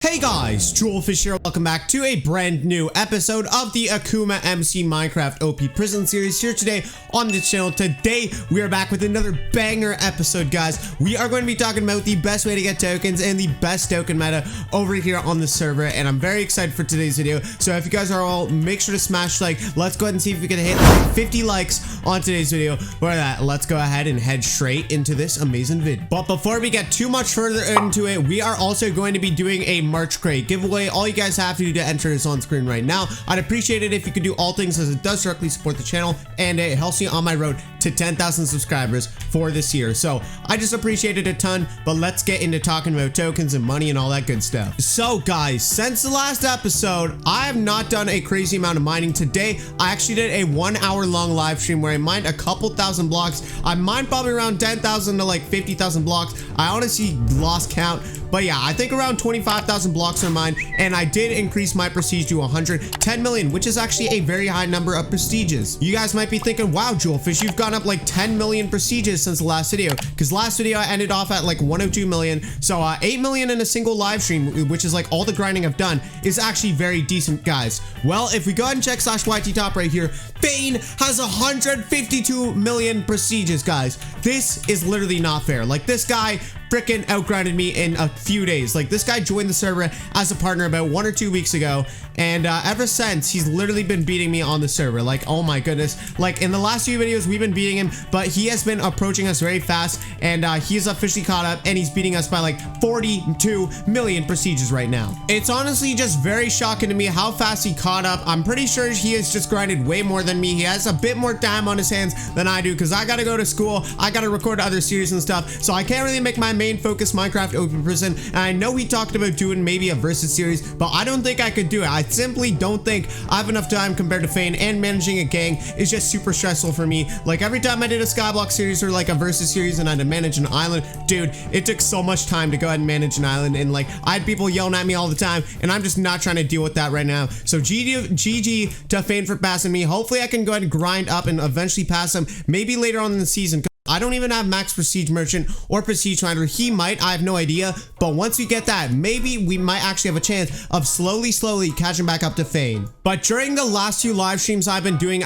Hey guys, Julfish here. Welcome back to a brand new episode of the AkumaMC Minecraft OPPrison series here today on this channel. Today, we are back with another banger episode, guys. We are going to be talking about the best way to get tokens and the best token meta over here on the server, and I'm very excited for today's video. So if you guys are all, make sure to smash like. Let's go ahead and see if we can hit like 50 likes on today's video. For that, let's go ahead and head straight into this amazing vid. But before we get too much further into it, we are also going to be doing a March crate giveaway. All you guys have to do to enter is on screen right now. I'd appreciate it if you could do all things, as it does directly support the channel and it helps me on my road to 10,000 subscribers for this year. So I just appreciate it a ton. But let's get into talking about tokens and money and all that good stuff. So guys, since the last episode, I have not done a crazy amount of mining. Today I actually did a 1 hour long live stream where I mined a couple thousand blocks. I mined probably around 10,000 to like 50,000 blocks. I honestly lost count, but yeah, I think around 25,000 blocks are mine, and I did increase my prestige to 110 million, which is actually a very high number of prestiges. You guys might be thinking, wow, Julfish, you've gone up like 10 million prestiges since the last video, because last video I ended off at like 102 million. So 8 million in a single live stream, which is like all the grinding I've done, is actually very decent, guys. Well, if we go ahead and check /YT top right here, Fane has 152 million prestiges, guys. This is literally not fair. Like, this guy freaking outgrinded me in a few days. Like, this guy joined the server as a partner about 1 or 2 weeks ago, and ever since, he's literally been beating me on the server. Like, oh my goodness. Like, in the last few videos, we've been beating him, but he has been approaching us very fast, and he's officially caught up, and he's beating us by like 42 million prestiges right now. It's honestly just very shocking to me how fast he caught up. I'm pretty sure he has just grinded way more than me. He has a bit more time on his hands than I do, because I gotta go to school, I gotta record other series and stuff, so I can't really make my main focus Minecraft OPPrison. And I know he talked about doing maybe a versus series, but I don't think I could do it. I simply don't think I have enough time compared to Fane, and managing a gang is just super stressful for me. Like, every time I did a Skyblock series or like a versus series and I had to manage an island, dude, it took so much time to go ahead and manage an island, and like, I had people yelling at me all the time, and I'm just not trying to deal with that right now. So GG to Fane for passing me. Hopefully I can go ahead and grind up and eventually pass him maybe later on in the season. I don't even have max prestige merchant or prestige finder. He might, I have no idea. But once we get that, maybe we might actually have a chance of slowly catching back up to Fane. But during the last few live streams I've been going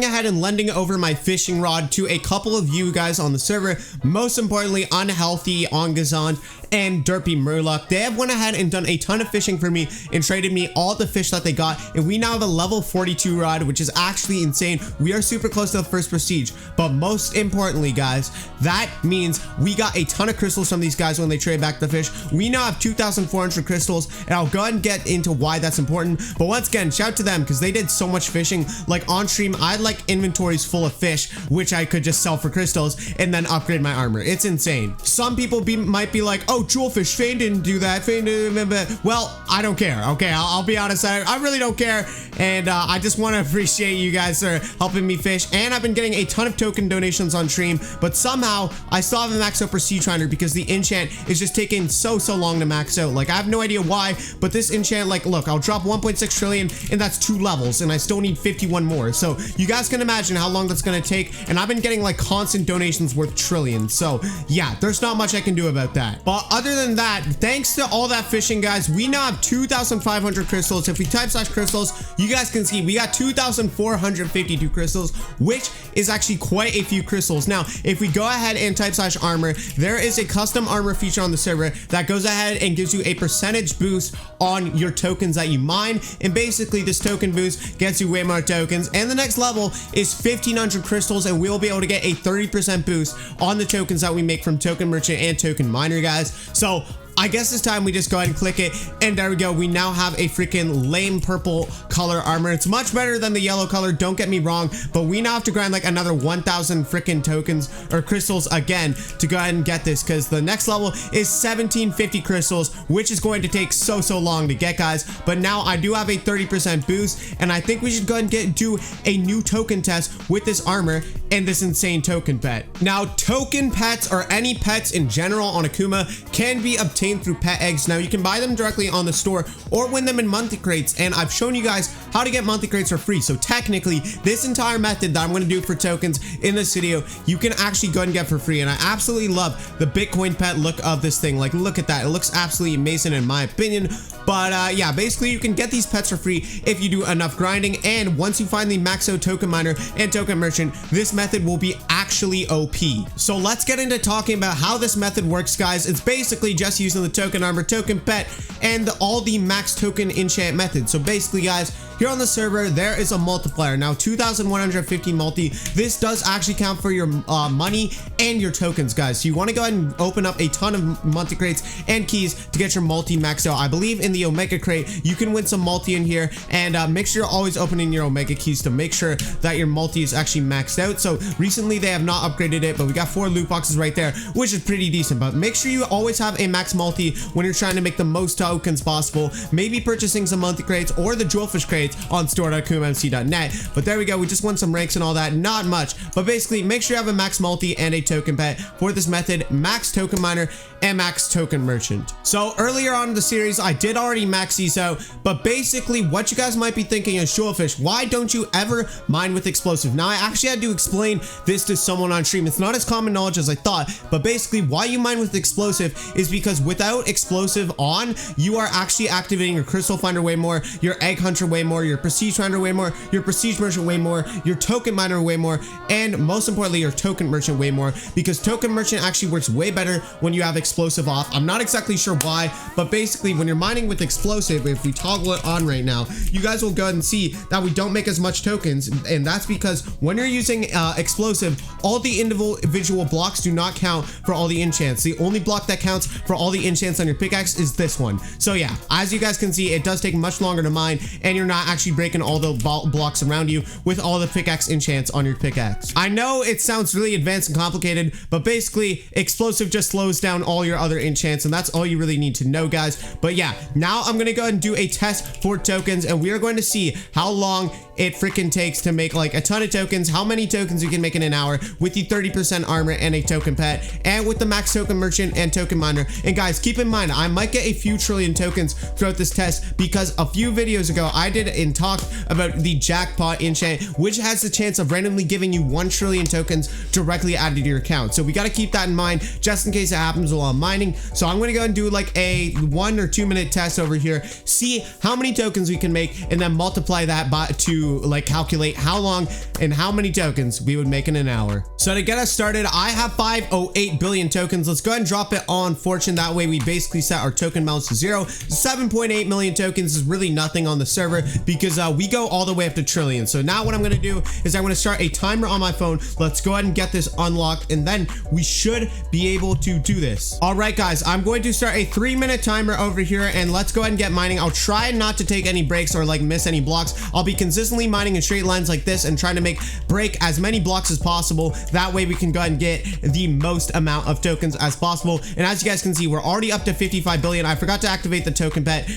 ahead and lending over my fishing rod to a couple of you guys on the server. Most importantly, Unhealthy, Ongazant, and Derpy Murloc. They have went ahead and done a ton of fishing for me and traded me all the fish that they got, and we now have a level 42 rod, which is actually insane. We are super close to the first prestige, but most importantly, guys, that means we got a ton of crystals from these guys when they trade back the fish. We now have 2,400 crystals, and I'll go ahead and get into why that's important. But once again, shout out to them, because they did so much fishing. Like, on stream, I had like inventories full of fish, which I could just sell for crystals and then upgrade my armor. It's insane. Some people might be like, oh, Julfish, Fane didn't do that. Fane didn't. Well, I don't care. Okay, I'll be honest. I really don't care, and I just want to appreciate you guys for helping me fish. And I've been getting a ton of token donations on stream, but somehow I still haven't maxed out prestige finder because the enchant is just taking so long to max out. Like, I have no idea why, but this enchant, like, look, I'll drop 1.6 trillion, and that's 2 levels, and I still need 51 more. So you guys can imagine how long that's gonna take, and I've been getting like constant donations worth trillions. So yeah, there's not much I can do about that. But other than that, thanks to all that fishing, guys, we now have 2,500 crystals. If we type /crystals, you guys can see we got 2,452 crystals, which is actually quite a few crystals. Now, if we go ahead and type /armor, there is a custom armor feature on the server that goes ahead and gives you a percentage boost on your tokens that you mine, and basically this token boost gets you way more tokens, and the next level is 1,500 crystals, and we'll be able to get a 30% boost on the tokens that we make from token merchant and token miner, guys. So I guess this time we just go ahead and click it, and there we go. We now have a freaking lame purple color armor. It's much better than the yellow color, don't get me wrong, but we now have to grind like another 1,000 freaking tokens or crystals again to go ahead and get this, because the next level is 1,750 crystals, which is going to take so long to get, guys. But now I do have a 30% boost, and I think we should go ahead and do a new token test with this armor and this insane token pet. Now, token pets or any pets in general on Akuma can be obtained through pet eggs. Now, you can buy them directly on the store or win them in monthly crates, and I've shown you guys how to get monthly crates for free. So technically, this entire method that I'm going to do for tokens in this video, you can actually go and get for free. And I absolutely love the Bitcoin pet look of this thing. Like, look at that. It looks absolutely amazing in my opinion. But yeah, basically you can get these pets for free if you do enough grinding. And once you find the max out token miner and token merchant, this method will be actually OP. So let's get into talking about how this method works, guys. It's basically just using the token armor, token pet, and all the max token enchant methods. So basically, guys, here on the server, there is a multiplier. Now, 2,150 multi. This does actually count for your money and your tokens, guys. So you want to go ahead and open up a ton of multi crates and keys to get your multi maxed out. I believe in the Omega crate, you can win some multi in here, and make sure you're always opening your Omega keys to make sure that your multi is actually maxed out. So recently they have not upgraded it, but we got 4 loot boxes right there, which is pretty decent. But make sure you always have a max multi when you're trying to make the most tokens possible. Maybe purchasing some multi crates or the Julfish crate on store.AkumaMC.net. But there we go, we just won some ranks and all that, not much, but basically make sure you have a max multi and a token pet for this method, max token miner and max token merchant. So earlier on in the series, I did already max these out, but basically what you guys might be thinking is, Julfish, why don't you ever mine with explosive? Now, I actually had to explain this to someone on stream. It's not as common knowledge as I thought, but basically why you mine with explosive is because without explosive on, you are actually activating your crystal finder way more, your egg hunter way more, your prestige finder way more, your prestige merchant way more, your token miner way more, and most importantly, your token merchant way more, because token merchant actually works way better when you have explosive off. I'm not exactly sure why, but basically when you're mining with explosive, if we toggle it on right now, you guys will go ahead and see that we don't make as much tokens, and that's because when you're using explosive, all the individual blocks do not count for all the enchants. The only block that counts for all the enchants on your pickaxe is this one. So yeah, as you guys can see, it does take much longer to mine, and you're not actually breaking all the blocks around you with all the pickaxe enchants on your pickaxe. I know it sounds really advanced and complicated, but basically explosive just slows down all your other enchants, and that's all you really need to know, guys. But yeah, now I'm gonna go ahead and do a test for tokens, and we are going to see how long it freaking takes to make like a ton of tokens, how many tokens you can make in an hour with the 30% armor and a token pet, and with the max token merchant and token miner. And guys, keep in mind, I might get a few trillion tokens throughout this test, because a few videos ago I did and talked about the jackpot enchant, which has the chance of randomly giving you 1 trillion tokens directly added to your account. So we got to keep that in mind just in case it happens while I'm mining. So I'm going to go and do like a 1 or 2 minute test over here, see how many tokens we can make, and then multiply that by to like calculate how long and how many tokens we would make in an hour. So to get us started, I have 508 billion tokens. Let's go ahead and drop it on fortune. That way we basically set our token balance to 0. 7.8 million tokens is really nothing on the server, because we go all the way up to trillion. So now what I'm going to do is I'm going to start a timer on my phone. Let's go ahead and get this unlocked, and then we should be able to do this. All right, guys, I'm going to start a 3-minute timer over here, and let's go ahead and get mining. I'll try not to take any breaks or like miss any blocks. I'll be consistently mining in straight lines like this and trying to break as many blocks as possible. That way we can go ahead and get the most amount of tokens as possible. And as you guys can see, we're already up to 55 billion. I forgot to activate the token pet,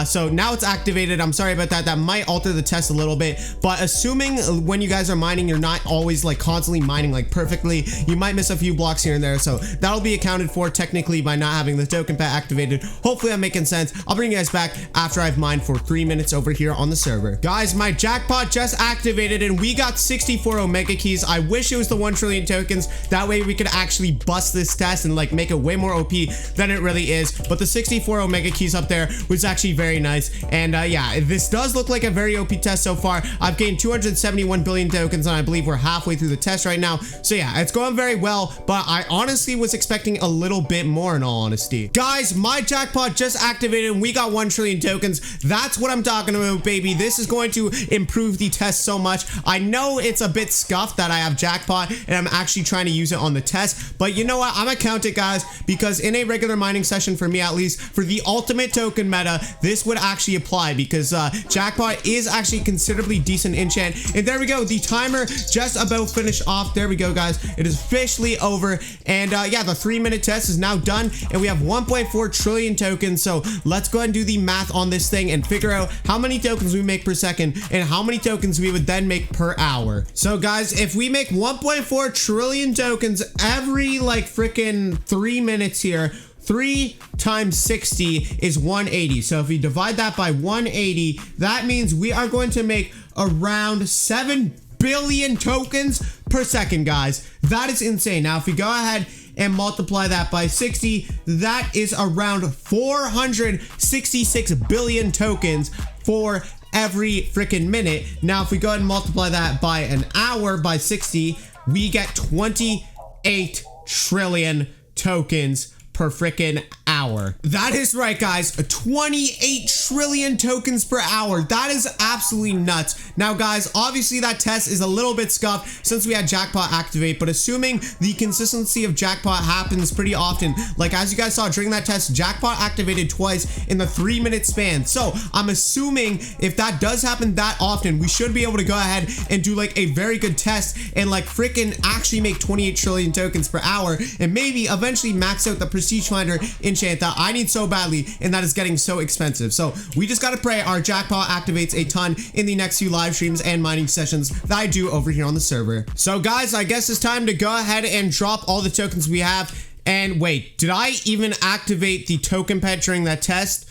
so now it's activated. I'm sorry about that. That might alter the test a little bit, but assuming when you guys are mining, you're not always like constantly mining like perfectly, you might miss a few blocks here and there, so that'll be accounted for technically by not having the token pet activated. Hopefully I'm making sense. I'll bring you guys back after I've mined for 3 minutes over here on the server. Guys, my jackpot just activated, and we got 64 Omega keys. I wish it was the 1 trillion tokens. That way we could actually bust this test and like make it way more OP than it really is. But the 64 Omega keys up there was actually very nice. And yeah, this does look like a very OP test so far. I've gained 271 billion tokens, and I believe we're halfway through the test right now. So yeah, it's going very well, but I honestly was expecting a little bit more in all honesty. Guys, my jackpot just activated and we got 1 trillion tokens. That's what I'm talking about, baby. This is going to improve the test so much. I know it's a bit scuffed that I have jackpot and I'm actually trying to use it on the test, but you know what? I'm gonna count it, guys, because in a regular mining session, for me at least, for the ultimate token meta, this would actually apply, because jackpot is actually considerably decent enchant. And there we go, the timer just about finished off. There we go, guys, it is officially over. And yeah, the 3-minute test is now done, and we have 1.4 trillion tokens. So let's go ahead and do the math on this thing and figure out how many tokens we make per second and how many tokens we would then make per hour. So guys, if we make 1.4 trillion tokens every like freaking 3 minutes here, 3 times 60 is 180. So if we divide that by 180, that means we are going to make around 7 billion tokens per second, guys. That is insane. Now, if we go ahead and multiply that by 60, that is around 466 billion tokens for every freaking minute. Now, if we go ahead and multiply that by an hour by 60, we get 28 trillion tokens per freaking hour. That is right, guys. 28 trillion tokens per hour. That is absolutely nuts. Now, guys, obviously that test is a little bit scuffed since we had jackpot activate, but assuming the consistency of jackpot happens pretty often, like as you guys saw during that test, jackpot activated twice in the 3-minute span. So I'm assuming if that does happen that often, we should be able to go ahead and do like a very good test and like freaking actually make 28 trillion tokens per hour and maybe eventually max out the prestige finder enchant that I need so badly, and that is getting so expensive. So we just gotta pray our jackpot activates a ton in the next few live streams and mining sessions that I do over here on the server. So guys, I guess it's time to go ahead and drop all the tokens we have. And wait, did I even activate the token pet during that test?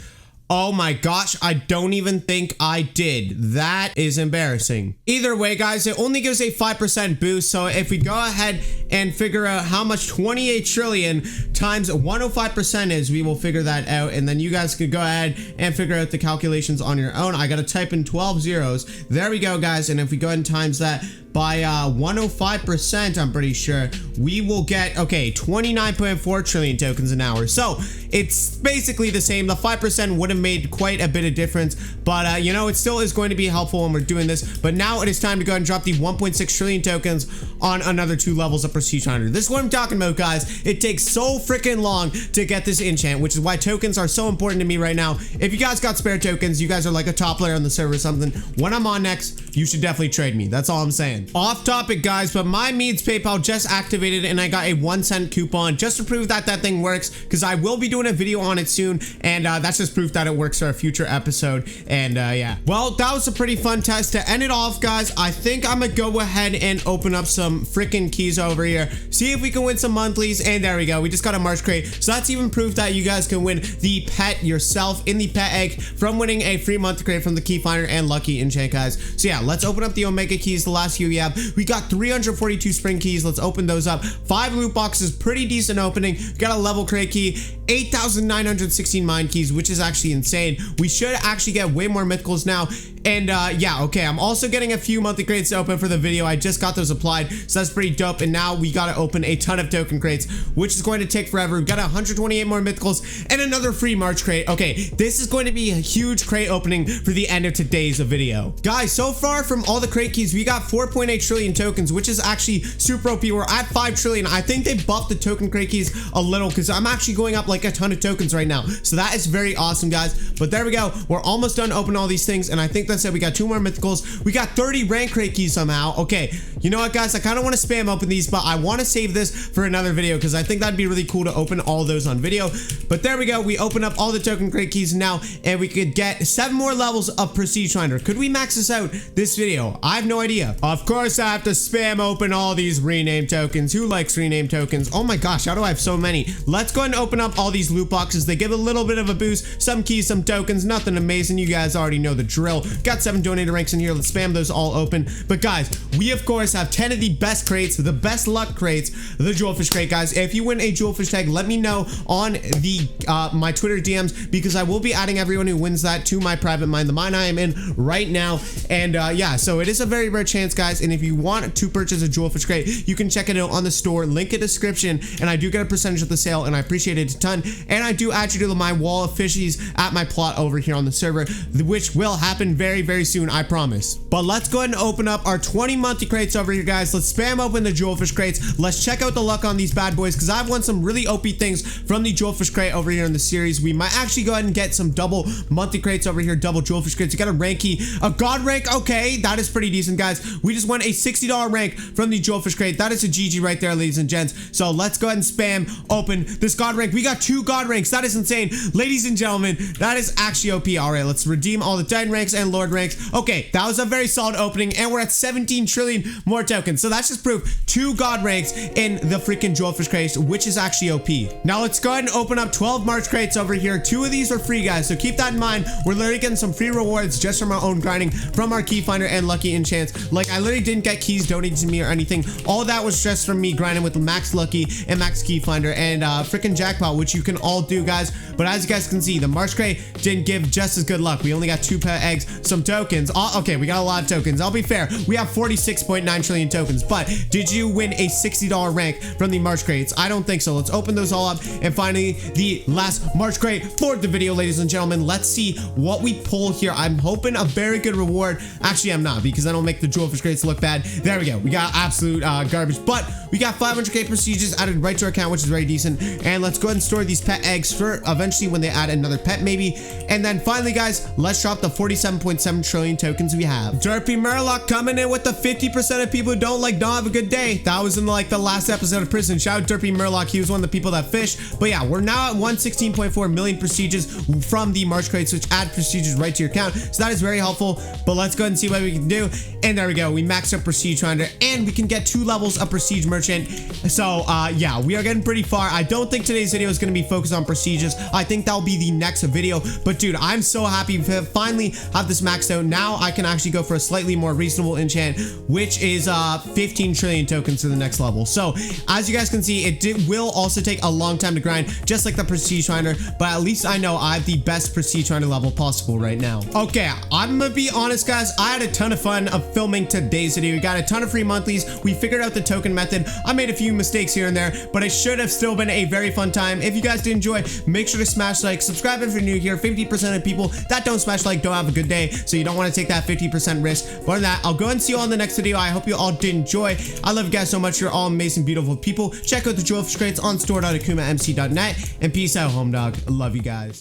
Oh my gosh, I don't even think I did. That is embarrassing. Either way, guys, it only gives a 5% boost. So if we go ahead and figure out how much 28 trillion times 105% is, we will figure that out. And then you guys could go ahead and figure out the calculations on your own. I got to type in 12 zeros. There we go, guys. And if we go ahead and times that by 105%, I'm pretty sure we will get, okay, 29.4 trillion tokens an hour. So it's basically the same. The 5% would have made quite a bit of difference, but you know, it still is going to be helpful when we're doing this. But now it is time to go and drop the 1.6 trillion tokens on another 2 levels of prestige hunter. This is what I'm talking about, guys. It takes so freaking long to get this enchant, which is why tokens are so important to me right now. If you guys got spare tokens, you guys are like a top player on the server or something, when I'm on next, you should definitely trade me. That's all I'm saying. Off topic, guys, but my Meads PayPal just activated and I got a 1-cent coupon just to prove that that thing works, because I will be doing a video on it soon, and that's just proof that it works for a future episode. And yeah, well, that was a pretty fun test. To end it off, guys, I think I'm gonna go ahead and open up some freaking keys over here, see if we can win some monthlies. And there we go, we just got a March crate, so that's even proof that you guys can win the pet yourself in the pet egg from winning a free month crate from the key finder and lucky enchant, guys. So yeah, let's open up the Omega keys, the last few we have. We got 342 spring keys. Let's open those up. 5 loot boxes, pretty decent opening. Got a level crate key, 8,916 mine keys, which is actually insane. We should actually get way more mythicals now. And yeah, okay, I'm also getting a few monthly crates to open for the video. I just got those applied, so that's pretty dope. And now we gotta open a ton of token crates, which is going to take forever. We've got 128 more mythicals and another free March crate. Okay, this is going to be a huge crate opening for the end of today's video. Guys, so far from all the crate keys, we got 4.8 trillion tokens, which is actually super OP. We're at 5 trillion. I think they buffed the token crate keys a little, because I'm actually going up like a ton of tokens right now. So that is very awesome, guys. But there we go. We're almost done opening all these things, and I think that's it. We got 2 more mythicals. We got 30 rank crate keys somehow. Okay, you know what, guys? I kind of want to spam open these, but I want to save this for another video, because I think that'd be really cool to open all those on video. But there we go. We open up all the token crate keys now, and we could get 7 more levels of prestige finder. Could we max this out this video? I have no idea. Of course, I have to spam open all these rename tokens. Who likes rename tokens? Oh my gosh, how do I have so many? Let's go ahead and open up all these loot boxes. They give a little bit of a boost. Some keys, some tokens, nothing amazing. You guys already know the drill. Got 7 donator ranks in here. Let's spam those all open. But guys, we of course have 10 of the best crates, the best luck crates, the Julfish crate, guys. If you win a Julfish tag, let me know on the my Twitter DMs, because I will be adding everyone who wins that to my private mine, the mine I am in right now. And yeah, so it is a very rare chance, guys. And if you want to purchase a Julfish crate, you can check it out on the store, link in description, and I do get a percentage of the sale, and I appreciate it a ton. And I do add you to my wall of fishies at my plot over here on the server, which will happen very, very soon, I promise. But let's go ahead and open up our 20 monthly crates over here, guys. Let's spam open the Julfish crates. Let's check out the luck on these bad boys, because I've won some really OP things from the Julfish crate over here in the series. We might actually go ahead and get some double monthly crates over here, double Julfish crates. You got a rank key, a god rank. Okay, that is pretty decent, guys. We just won a $60 rank from the Julfish crate. That is a GG right there, ladies and gents. So let's go ahead and spam open this god rank. We got 2 god ranks. That is insane. Ladies and gentlemen, that is actually OP. All right, let's redeem all the Titan ranks and Lord ranks. Okay, that was a very solid opening, and we're at 17 trillion more tokens. So that's just proof 2 god ranks in the freaking Julfish crates, which is actually OP. Now let's go ahead and open up 12 March crates over here. 2 of these are free, guys, so keep that in mind. We're literally getting some free rewards just from our own grinding from our key finder and lucky enchants. Like, I literally didn't get keys donated to me or anything. All that was just from me grinding with max lucky and max key finder and freaking jackpot, which you can all do, guys. But as you guys can see, the March crate didn't give just as good luck. We only got 2 pet eggs, some tokens. Okay, we got a lot of tokens. I'll be fair, we have 46.9 trillion tokens. But did you win a $60 rank from the March crates? I don't think so. Let's open those all up. And finally, the last March crate for the video, ladies and gentlemen. Let's see what we pull here. I'm hoping a very good reward. Actually, I'm not, because I don't make the Julfish crates look bad. There we go. We got absolute garbage, but we got 500k prestiges added right to our account, which is very decent. And let's go ahead and store these pet eggs for eventually when they add another pet, maybe. And then finally, guys, let's drop the 47.7 trillion tokens we have. Derpy Murloc coming in with the 50% of people who don't have a good day. That was in like the last episode of Prison. Shout out Derpy Murloc. He was one of the people that fished. But yeah, we're now at 116.4 million prestiges from the March crates, which add prestiges right to your account. So that is very helpful. But let's go ahead and see what we can do. And there we go. We maxed up Prestige Finder, and we can get 2 levels of Prestige Merchant. So yeah, we are getting pretty far. I don't think today's video is going to be focused on prestiges. I think that'll be the next video. But dude, I'm so happy to finally have this maxed out. Now I can actually go for a slightly more reasonable enchant, which is 15 trillion tokens to the next level. So as you guys can see, it will also take a long time to grind, just like the Prestige Finder. But at least I know I have the best Prestige Finder level possible right now. Okay, I'm gonna be honest, guys. I had a ton of fun of filming today's video. We got a ton of free monthlies. We figured out the token method. I made a few mistakes here and there, but it should have still been a very fun time. If you guys did enjoy, make sure to smash like, subscribe if you're new here. 50% of people that don't smash like don't have a good day, so you don't want to take that 50% risk. But on that, I'll go and see you all in the next video. I hope you all did enjoy. I love you guys so much. You're all amazing, beautiful people. Check out the Julfish crates on store.akumamc.net, and peace out, home dog. I love you guys.